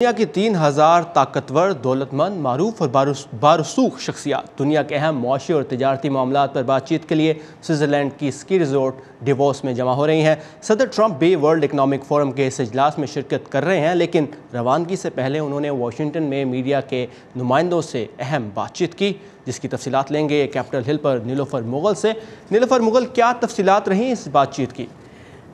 دنیا کی 3000 طاقتور، دولت مند، معروف اور بارسوخ شخصیات دنیا کے اہم معاشی اور تجارتی معاملات پر بات چیت کے لیے سوئٹزرلینڈ کی اسکی ریزورٹ ڈیووس میں جمع ہو رہی ہیں۔ صدر ٹرمپ بھی ورلڈ اکنامک فورم کے اس اجلاس میں شرکت کر رہے ہیں، لیکن روانگی سے پہلے انہوں نے واشنگٹن میں میڈیا کے نمائندوں سے اہم بات چیت کی، جس کی تفصیلات لیں گے کیپٹل ہل پر نیلوفر مغل سے۔ نیلوفر مغل، کیا تفصیلات رہیں اس بات چیت کی؟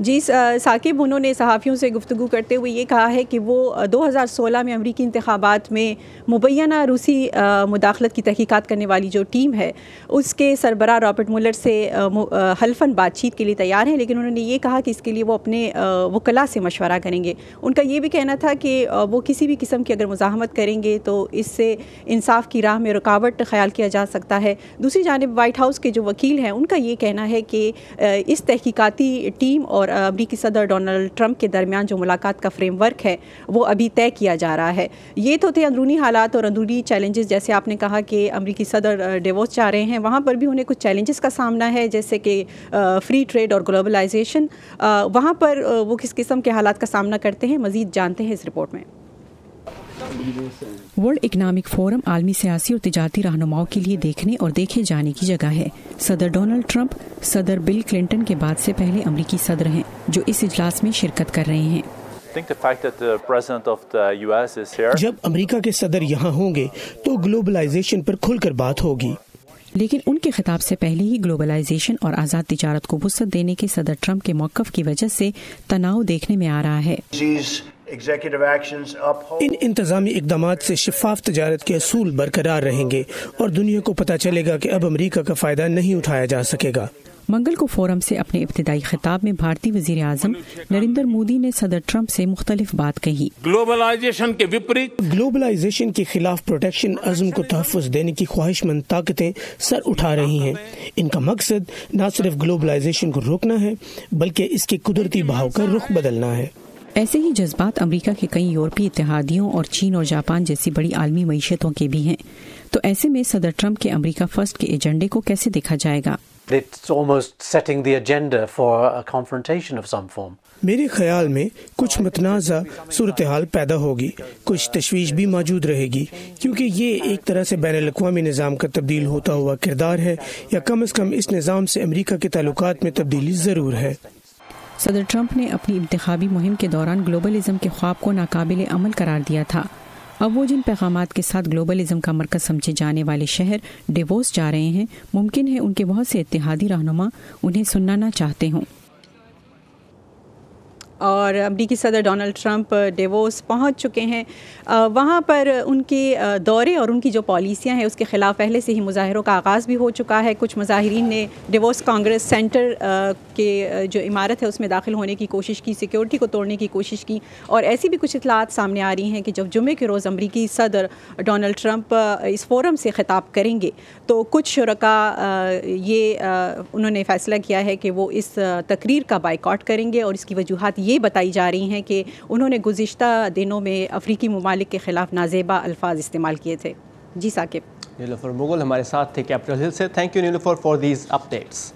جی ثاقب، انہوں نے صحافیوں سے گفتگو کرتے ہوئے یہ کہا ہے کہ وہ 2016 میں امریکی انتخابات میں مبینہ روسی مداخلت کی تحقیقات کرنے والی جو ٹیم ہے اس کے سربراہ رابرٹ مولر سے حلفاً بات چیت کے لیے تیار ہیں، لیکن انہوں نے یہ کہا کہ اس کے لیے وہ اپنے وکلاء سے مشورہ کریں گے۔ ان کا یہ بھی کہنا تھا کہ وہ کسی بھی قسم کی اگر مزاحمت کریں گے تو اس سے انصاف کی راہ میں رکاوٹ خیال کیا جا سکتا ہے۔ دوسری جانب وائٹ ہاؤس کے جو وکیل ہیں ان کا یہ کہنا ہے کہ اس تحقیقاتی ٹیم اور امریکی صدر ڈونلڈ ٹرمپ کے درمیان جو ملاقات کا فریم ورک ہے وہ ابھی طے کیا جا رہا ہے۔ یہ تو تھے اندرونی حالات اور اندرونی چیلنجز، جیسے آپ نے کہا کہ امریکی صدر ڈیووس جا رہے ہیں، وہاں پر بھی انہیں کچھ چیلنجز کا سامنا ہے، جیسے کہ فری ٹریڈ اور گلوبلائزیشن۔ وہاں پر وہ کس قسم کے حالات کا سامنا کرتے ہیں، مزید جانتے ہیں اس رپورٹ میں۔ ورلڈ اکنامک فورم عالمی سیاسی اور تجارتی رہنماؤں کے لیے دیکھنے اور دیکھے جانے کی جگہ ہے۔ صدر ڈونلڈ ٹرمپ صدر بل کلنٹن کے بعد سے پہلے امریکی صدر ہیں جو اس اجلاس میں شرکت کر رہے ہیں۔ جب امریکہ کے صدر یہاں ہوں گے تو گلوبلائزیشن پر کھل کر بات ہوگی۔ لیکن ان کے خطاب سے پہلے ہی گلوبلائزیشن اور آزاد تجارت کو وسعت دینے کے صدر ٹرمپ کے موقف کی وجہ سے تناؤ دیکھنے میں آ رہا ہے۔ ان انتظامی اقدامات سے شفاف تجارت کے اصول برقرار رہیں گے اور دنیا کو پتہ چلے گا کہ اب امریکہ کا فائدہ نہیں اٹھایا جا سکے گا۔ منگل کو فورم سے اپنے ابتدائی خطاب میں بھارتی وزیر اعظم نریندر مودی نے صدر ٹرمپ سے مختلف بات کہی۔ گلوبلائزیشن کے خلاف پروٹیکشن عزم کو تحفظ دینے کی خواہش مند طاقتیں سر اٹھا رہی ہیں۔ ان کا مقصد نہ صرف گلوبلائزیشن کو روکنا ہے بلکہ اس کے قدرتی بہاؤ کا رخ بدلنا ہے۔ ایسے ہی جذبات امریکہ کے کئی یورپی اتحادیوں اور چین اور جاپان جیسی بڑی عالمی معیشتوں کے بھی ہیں۔ تو ایسے میں صدر ٹرمپ کے امریکہ فرسٹ کے ایجنڈے کو کیسے دیکھا جائے گا؟ میرے خیال میں کچھ متنازع صورتحال پیدا ہوگی، کچھ تشویش بھی موجود رہے گی، کیونکہ یہ ایک طرح سے بین الاقوامی نظام کا تبدیل ہوتا ہوا کردار ہے، یا کم از کم اس نظام سے امریکہ کے تعلقات میں تبدیلی ضرور ہے۔ صدر ٹرمپ نے اپنی انتخابی مہم کے دوران گلوبلزم کے خواب کو ناقابل عمل قرار دیا تھا۔ اب وہ جن پیغامات کے ساتھ گلوبلزم کا مرکز سمجھے جانے والے شہر ڈیووس جا رہے ہیں، ممکن ہے ان کے بہت سے اتحادی رہنما انہیں سننا نہ چاہتے ہوں۔ اور امریکی صدر ڈونلڈ ٹرمپ ڈیووس پہنچ چکے ہیں۔ وہاں پر ان کے دورے اور ان کی جو پالیسیاں ہیں اس کے خلاف پہلے سے ہی مظاہروں کا آغاز بھی ہو چکا ہے۔ کچھ مظاہرین نے ڈیووس کانگریس سینٹر کے جو عمارت ہے اس میں داخل ہونے کی کوشش کی، سیکیورٹی کو توڑنے کی کوشش کی، اور ایسی بھی کچھ اطلاعات سامنے آ رہی ہیں کہ جب جمعے کے روز امریکی صدر ڈونلڈ ٹرمپ اس فورم سے خطاب کریں گے تو کچھ شرکاء یہ انہوں نے فیصلہ کیا ہے کہ وہ اس تقریر کا بائیکاٹ کریں گے، اور اس کی وجوہات یہ بتائی جا رہی ہیں کہ انہوں نے گزشتہ دنوں میں افریقی ممالک کے خلاف نازیبا الفاظ استعمال کیے تھے۔ جی ثاقب۔ نیلوفر مغل ہمارے ساتھ تھے کیپٹل ہل سے۔ Thank you Niloufer for these updates.